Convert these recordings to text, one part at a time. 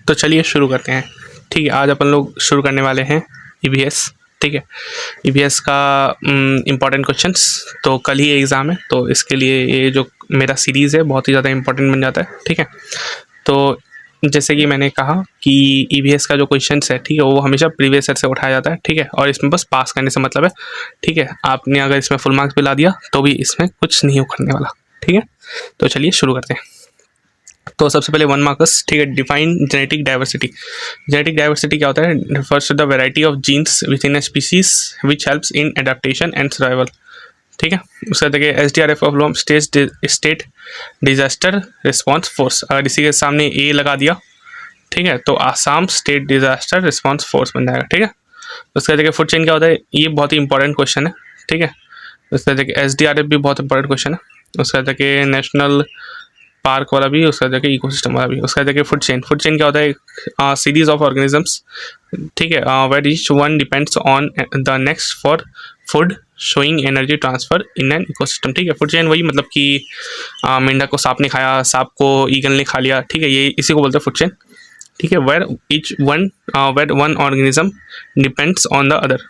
तो चलिए शुरू करते हैं। ठीक है, आज अपन लोग शुरू करने वाले हैं ईवीएस। ठीक है, ईवीएस का इम्पॉर्टेंट क्वेश्चंस। तो कल ही एग्ज़ाम है, तो इसके लिए ये जो मेरा सीरीज़ है बहुत ही ज़्यादा इम्पॉर्टेंट बन जाता है। ठीक है, तो जैसे कि मैंने कहा कि ईवीएस का जो क्वेश्चंस है, ठीक है, वो हमेशा प्रीवियस ईयर से उठाया जाता है। ठीक है, और इसमें बस पास करने से मतलब है। ठीक है, आपने अगर इसमें फुल मार्क्स भी ला दिया तो भी इसमें कुछ नहीं उखड़ने वाला। ठीक है, तो चलिए शुरू करते हैं। तो सबसे पहले 1 मार्क्स। ठीक है, define genetic diversity. Genetic diversity क्या होता है? Refers to the variety of genes within a species which helps in adaptation and survival. ठीक है, उसका देखिए SDRF problem state disaster response force. अगर इसी के सामने ए लगा दिया, ठीक है, तो Assam state disaster response force बन जाएगा। ठीक है, उसका देखिए फूड चेन क्या होता है, ये बहुत ही इंपॉर्टेंट क्वेश्चन है। ठीक है, उसका देखिए SDRF भी बहुत इंपॉर्टेंट क्वेश्चन है। उसका देखिए नेशनल पार्क वाला भी, उसका देखिए इकोसिस्टम वाला भी। उसका देखिए फूड चेन। फूड चेन क्या होता है? सीरीज ऑफ ऑर्गेनिजम्स, ठीक है, where each one depends on the next for food showing energy transfer in an ecosystem. ठीक है, फूड चेन वही मतलब कि मेंढक को सांप ने खाया, सांप को ईगल ने खा लिया। ठीक है, ये इसी को बोलते हैं फूड चेन। ठीक है, where one organism depends on the other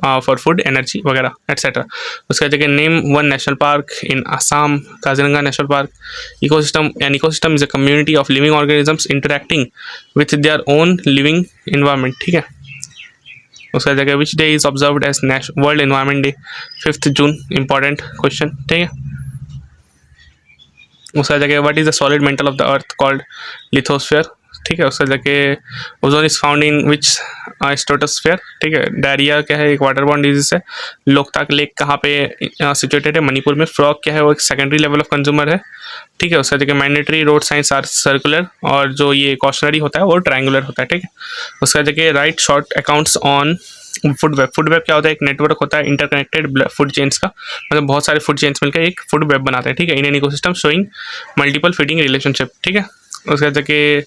for food energy वगैरह एट्सेट्रा। उसका जगह name one national park in Assam, Kaziranga national park. Ecosystem, an ecosystem is a community of living organisms interacting with their own living environment. ठीक है, उसका जगह which day is observed as world environment day? 5 June. Important question. ठीक है, उसका जगह what is the solid mantle of the earth called? Lithosphere. ठीक है, उसका जगह ozone is found in which stratosphere. ठीक है, डायरिया क्या है? एक वाटर बॉर्न डिजीज है। लोकताक लेक कहाँ पे सिचुएटेड है? मणिपुर में। फ्रॉग क्या है? वो एक सेकेंडरी लेवल ऑफ कंज्यूमर है। ठीक है, उसका जगह mandatory road signs are circular, और जो ये कॉशनरी होता है वो ट्रायंगुलर होता है। ठीक है, उसका जगह right short accounts on food web. Food web क्या होता है? एक नेटवर्क होता है इंटरकनेक्टेड फूड चेन्स का, मतलब बहुत सारे फूड चेन्स मिलकर एक फूड वेब बनाते हैं। ठीक है, in an ecosystem showing multiple feeding relationship. ठीक है, उसका जगह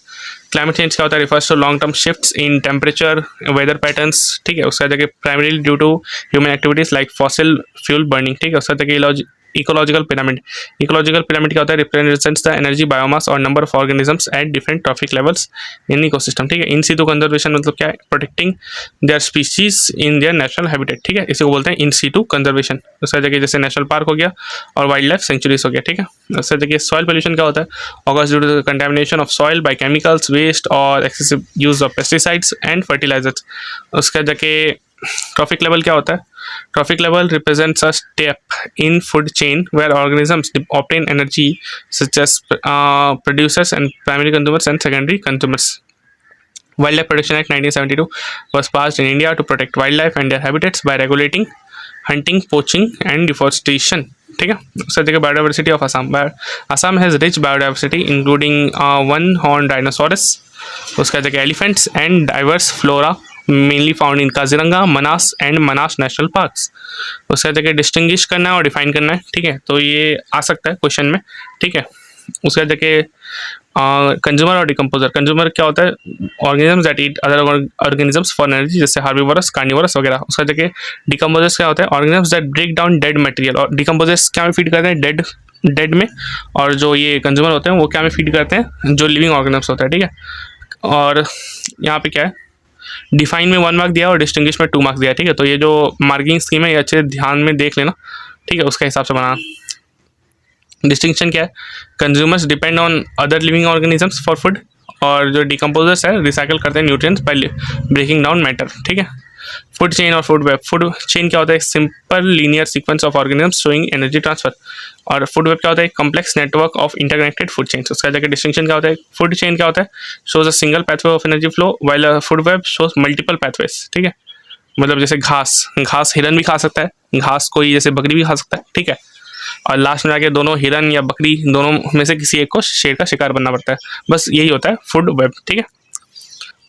क्लाइमेट चेंज क्या होता है? Refers to long term shifts in temperature weather patterns. ठीक है, उसका जगह primarily due to human activities like fossil fuel burning. ठीक है, उसका जगह इकोलॉजिकल पिरामिड। इकोलॉजिकल पिरामिड क्या होता है? रिप्रेजेंट्स द एनर्जी बायोमास और number of organisms at different trophic levels in ecosystem. ठीक है, इन सीटू कंजर्वेशन मतलब क्या है? Protecting there species in their natural habitat. ठीक है, इसे को बोलते हैं इन सीटू कंजर्वेशन। उसका जगह जैसे नेशनल पार्क हो गया और वाइल्ड लाइफ सेंचुरीज हो गया। ठीक है, उसका जगह सॉइल पोल्यूशन क्या होता है? Occurs due to the contamination of soil by chemicals, waste और excessive use of pesticides and fertilizers. उसका जगह ट्रॉफिक लेवल क्या होता है? Trophic level represents a step in food chain where organisms obtain energy such as producers and primary consumers and secondary consumers. Wildlife Protection Act 1972 was passed in India to protect wildlife and their habitats by regulating hunting, poaching and deforestation. ठीक है, उसका देखिए biodiversity of Assam. Assam has rich biodiversity including one horn dinosaurs. उसका देखिए elephants and diverse flora mainly found in Kaziranga, Manas and Manas national parks. उसका जगह distinguish करना है और डिफाइन करना है। ठीक है, तो ये आ सकता है क्वेश्चन में। ठीक है, उसका जगह कंज्यूमर और डिकम्पोजर। कंज्यूमर क्या होता है? Organisms that eat other organisms for energy, जैसे हार्बिवरस, कार्निवरस वगैरह। उसका जगह डिकम्पोजर्स क्या होता है? Organisms that break down dead material. और डिकम्पोजर्स क्या में फीड करते हैं? डेड में। और जो ये कंज्यूमर होते हैं वो क्या में फीड करते हैं? जो लिविंग ऑर्गेनिजम्स होता है। ठीक है, और यहाँ पे क्या है? डिफाइन में 1 मार्क दिया और डिस्टिंग्विश में 2 मार्क्स दिया। ठीक है, तो ये जो मार्किंग स्कीम है ये अच्छे ध्यान में देख लेना। ठीक है, उसके हिसाब से बनाना। डिस्टिंक्शन क्या है? Consumers depend on other living organisms for food, और जो डिकम्पोजर्स है रिसाइकिल करते हैं nutrients by breaking down matter. ठीक है, फूड चेन और फूड वेब। फूड चेन क्या होता है? Simple linear sequence of organisms showing energy transfer. और फूड वेब क्या होता है? Complex network of interconnected food chains. उसका जगह डिस्टिंक्शन क्या होता है? फूड चेन क्या होता है? Shows a single pathway of energy flow while food web shows multiple pathways. ठीक है, मतलब जैसे घास हिरन भी खा सकता है, घास कोई जैसे बकरी भी खा सकता है। ठीक है, और लास्ट में जाके दोनों हिरन या बकरी दोनों में से किसी एक को शेर का शिकार बनना पड़ता है। बस यही होता है फूड वेब। ठीक है,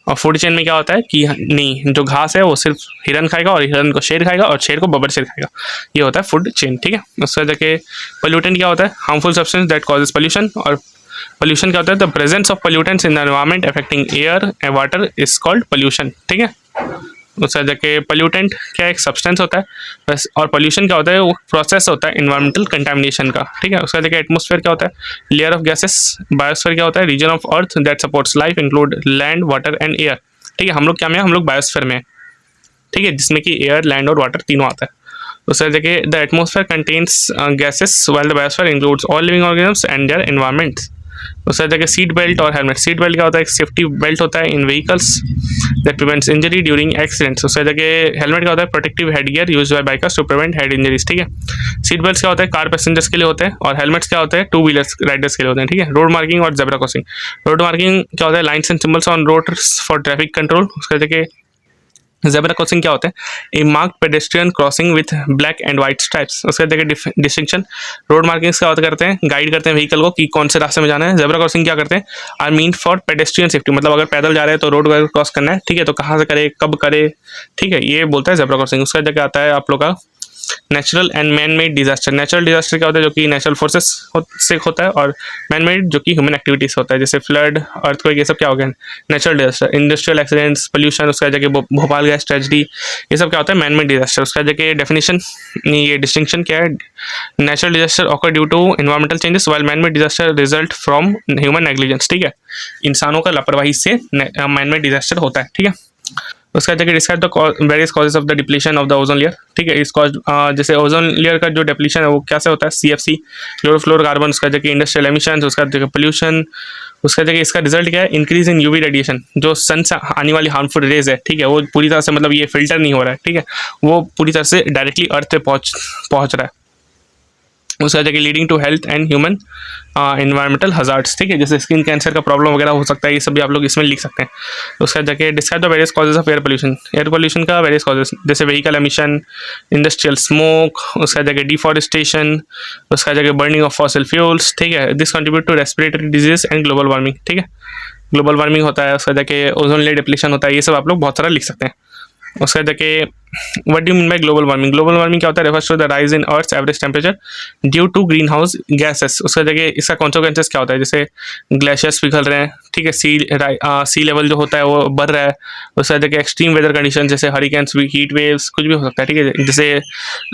और फूड चेन में क्या होता है कि नहीं, जो घास है वो सिर्फ हिरन खाएगा और हिरन को शेर खाएगा और शेर को बबर शेर खाएगा। ये होता है फूड चेन। ठीक है, उसका जगह पोल्यूटेंट क्या होता है? Harmful substance that causes pollution. और पोल्यूशन क्या होता है? The presence of pollutants in the environment affecting air and water is called pollution. ठीक है, उसका जाके पोल्यूटेंट क्या एक सब्सटेंस होता है बस, और पोल्यूशन क्या होता है वो प्रोसेस होता है इन्वायरमेंटल कंटामिनेशन का, ठीक है। उसका जाके एटमॉस्फेयर क्या होता है लेयर ऑफ गैसेस, बायोस्फीयर क्या होता है region of earth that supports life include land water and air, ठीक है। हम लोग क्या में हम लोग बायोस्फीयर में, ठीक है, जिसमें कि एयर लैंड और वाटर तीनों आता है। उसका देखिए the atmosphere contains gases while the biosphere includes all living organisms and their environments. उसका देखिए सीट बेल्ट और हेलमेट, सीट बेल्ट क्या होता है एक सेफ्टी बेल्ट होता है in vehicles that prevents injury during accidents. उसका देखिए हेलमेट क्या होता है protective head gear used by bikers to prevent head injuries, ठीक है। सीट बेल्ट क्या होता है कार पैसेंजर्स के लिए होते हैं, और हेलमेट्स क्या होते हैं टू व्हीलर्स राइडर्स के लिए होते हैं, ठीक है। रोड मार्किंग और जेब्रा क्रॉसिंग, रोड मार्किंग क्या होता है lines and symbols on roads for traffic control. उसका देखिए जेब्रा क्रॉसिंग क्या होता है a marked pedestrian crossing with black and white stripes. उसके देखिए डिस्टिंक्शन, रोड मार्किंग्स क्या होता करते हैं गाइड करते हैं व्हीकल को कि कौन से रास्ते में जाना है। जेब्रा क्रॉसिंग क्या करते हैं are mean for pedestrian safety, मतलब अगर पैदल जा रहे हैं तो रोड वगैरह क्रॉस करना है, ठीक है, तो कहाँ से करे कब करे, ठीक है, ये बोलता है जेब्रा क्रॉसिंग। उसका जगह आता है आप लोग का natural and man made disaster. Natural disaster क्या होता है जो कि नेचुरल फोर्सेस से होता है, और मैन मेड जो कि ह्यूमन एक्टिविटीज होता है, जैसे फ्लड अर्थक्वेक ये सब क्या हो गया natural disaster. Industrial accidents pollution, उसका जगह भोपाल गैस ट्रेजेडी, ये सब क्या होता है मैन मेड डिजास्टर। उसका जगह डेफिनेशन ये डिस्टिंक्शन क्या है natural disaster occur due to environmental changes while man made disaster result from human negligence, ठीक है, इंसानों का लापरवाही से मैन मेड डिजास्टर होता है, ठीक है। उसका जगह describe the various causes of the depletion of the ozone layer, ठीक है। इस कॉज जैसे ओजोन लेयर का जो डिप्लीशन है वो कैसे होता है CFC क्लोरोफ्लोरोकार्बन, उसका जगह इंडस्ट्रियल एमिशंस, उसका जगह पोल्यूशन। उसका जगह इसका रिजल्ट क्या है इंक्रीज इन UV रेडिएशन, जो सन से आने वाली हार्मफुल रेज है, ठीक है, वो पूरी तरह से मतलब ये फिल्टर नहीं हो रहा है, ठीक है, वो पूरी तरह से डायरेक्टली अर्थ पे पहुंच रहा है। उसका जगह leading to health and human environmental hazards, ठीक है, जैसे स्किन कैंसर का प्रॉब्लम वगैरह हो सकता है, ये सब भी आप लोग इसमें लिख सकते हैं। उसका जगह describe the various causes of air pollution, air pollution का वेरियस कॉजेज जैसे व्हीकल एमिशन, इंडस्ट्रियल स्मोक, उसका जगह डिफॉरेस्टेशन, उसका जगह बर्निंग ऑफ फॉसिल फ्यूल्स, ठीक है, this contribute to respiratory disease and global warming, ठीक है, ग्लोबल वार्मिंग होता है। उसका जगह ओजोन लेयर डिप्लीशन होता है, ये सब आप लोग बहुत सारा लिख सकते हैं। उसका देखिए what do mean by global warming, global warming क्या होता है refers to the rise in earth's average temperature due to greenhouse gases. उसका देखिए इसका कॉन्सिक्वेंसेस क्या होता है जैसे ग्लेशियर्स पिघल रहे हैं, ठीक है, सी लेवल जो होता है वो बढ़ रहा है। उसका देखिए एक्सट्रीम वेदर कंडीशन जैसे हरिकेन्स, हीट वेव्स, कुछ भी हो सकता है, ठीक है, जैसे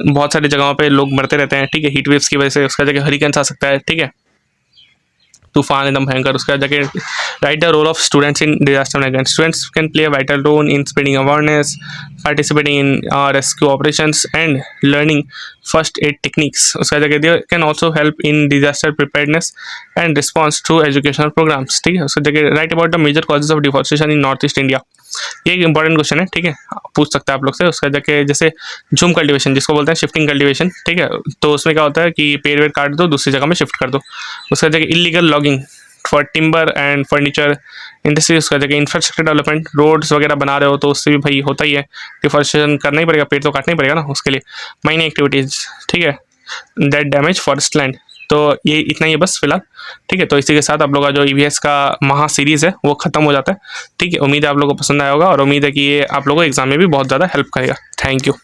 बहुत सारी जगहों पर लोग मरते रहते हैं, ठीक है, हीट वेव्स की वजह से। उसका देखिए हरिकेन्स आ सकता है, ठीक है, तूफान एकदम भयंकर। उसका जगह write the role of students in disaster management, students can play a vital role in spreading awareness, participating in rescue operations and learning first aid techniques. उसका जगह they can also help in disaster preparedness and response through educational programs, ठीक है। उसका जगह write about the major causes of deforestation in North East India, ये एक important question है, ठीक है, पूछ सकते हैं आप लोग से। उसका जगह जैसे झूम कल्टीवेशन जिसको बोलते हैं शिफ्टिंग कल्टीवेशन, ठीक है, तो उसमें क्या होता है कि पेड़ वेड़ काट दो दूसरी जगह में शिफ्ट कर दो। उसका जगह illegal logging for timber and furniture industry. उसका जगह इंफ्रास्ट्रक्चर डेवलपमेंट, रोड्स वगैरह बना रहे हो तो उससे भी भाई होता ही है, डिफॉरेस्टेशन करना ही पड़ेगा, पेड़ तो काटना ही पड़ेगा ना उसके लिए। माइनिंग एक्टिविटीज़, ठीक है, दैट डैमेज फॉरेस्ट लैंड। तो ये इतना ही है बस फिलहाल, ठीक है। तो इसी के साथ आप लोग का जो EVS का महा सीरीज़ है वो खत्म हो जाता है, ठीक है। उम्मीद है आप लोगों को पसंद आया होगा और उम्मीद है कि ये आप लोगों को एग्जाम में भी बहुत ज़्यादा हेल्प करेगा। Thank you.